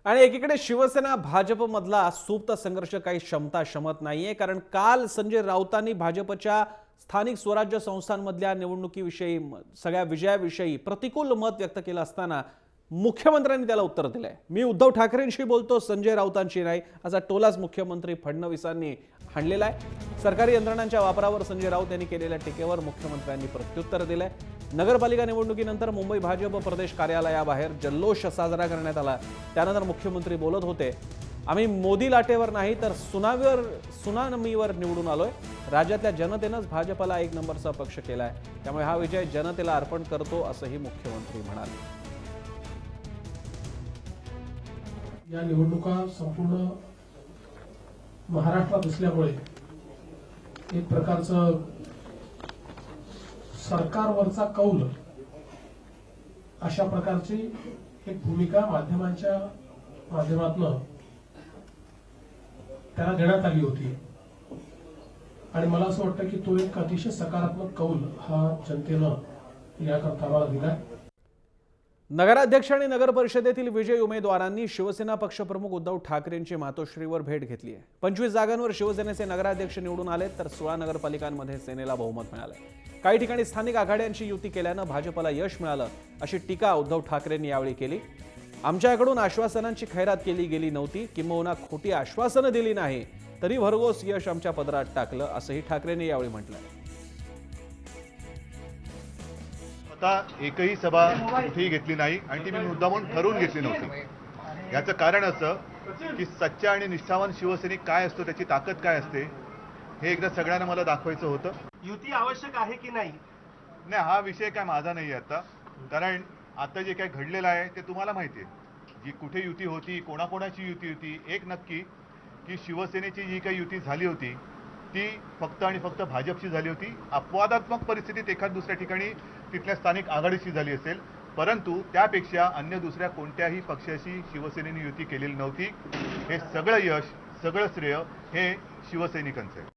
आणि एकीकडे शिवसेना भाजपमधला सुप्त संघर्ष काही शमत नाहीये, कारण काल संजय राऊतांनी भाजपच्या स्थानिक स्वराज्य संस्थांमधल्या निवडणुकीविषयी सगळ्या विजयाविषयी प्रतिकूल मत व्यक्त केलं असताना मुख्यमंत्र्यांनी त्याला उत्तर दिलंय. मी उद्धव ठाकरेंशी बोलतो, संजय राऊतांशी नाही, असा टोलाच मुख्यमंत्री फडणवीसांनी हाणलेला आहे. सरकारी यंत्रणांच्या वापरावर संजय राऊत यांनी केलेल्या टीकेवर मुख्यमंत्र्यांनी प्रत्युत्तर दिलंय. नगरपालिका निवडणुकीनंतर मुंबई भाजप प्रदेश कार्यालयाबाहेर जल्लोष साजरा करण्यात आला. त्यानंतर मुख्यमंत्री बोलत होते, आम्ही मोदी लाटेवर नाही तर सुनामीवर निवडून आलोय. राज्यातल्या जनतेनंच भाजपला एक नंबरचा पक्ष केलाय, त्यामुळे हा विजय जनतेला अर्पण करतो, असंही मुख्यमंत्री म्हणाले. या निवडणुका संपूर्ण महाराष्ट्रात असल्यामुळे एक प्रकारचं सरकारवरचा कौल अशा प्रकारची एक भूमिका माध्यमांच्या माध्यमातून त्याला देण्यात आली होती. आणि मला असं वाटतं की तो एक अतिशय सकारात्मक कौल हा जनतेनं याकरता आम्हाला दिला. नगराध्यक्ष आणि नगर परिषदेतील विजयी उमेदवारांनी शिवसेना पक्षप्रमुख उद्धव ठाकरेंची मातोश्रीवर भेट घेतली आहे. 25 जागांवर शिवसेनेचे नगराध्यक्ष निवडून आले, तर 16 नगरपालिकांमध्ये सेनेला बहुमत मिळालंय. काही ठिकाणी स्थानिक आघाड्यांची युती केल्यानं भाजपला यश मिळालं, अशी टीका उद्धव ठाकरेंनी यावेळी केली. आमच्याकडून आश्वासनांची खैरात केली गेली नव्हती, किंबहुना खोटी आश्वासनं दिली नाही, तरी भरघोस यश आमच्या पदरात टाकलं, असंही ठाकरेंनी यावेळी म्हटलं. आता एकही सभा कुठेही घेतली नाही आणि ती मी मुद्दामून ठरवून घेतली नव्हती. याचं कारण असं की सच्चा आणि निष्ठावान शिवसैनिक काय असतो, त्याची ताकद काय असते, हे एकदा सगळ्यांना मला दाखवायचं होतं. युती आवश्यक आहे की नाही? नाही, हा विषय काय माझा नाही आहे आता, कारण आता जे काय घडलेलं आहे ते तुम्हाला माहिती आहे. जी कुठे युती होती, कोणाकोणाची युती होती, एक नक्की की शिवसेनेची जी काही युती झाली होती ती फक्त आणि फक्त भाजपशी झाली होती. अपवादात्मक परिस्थितीत एखाद दुसऱ्या ठिकाणी तिथल्या स्थानिक आघाडीशी झाली असेल, परंतु त्यापेक्षा अन्य दुसऱ्या कोणत्याही पक्षाशी शिवसेनेने युती केलेली नव्हती. हे सगळं यश, सगळं श्रेय हे शिवसैनिकांचं आहे.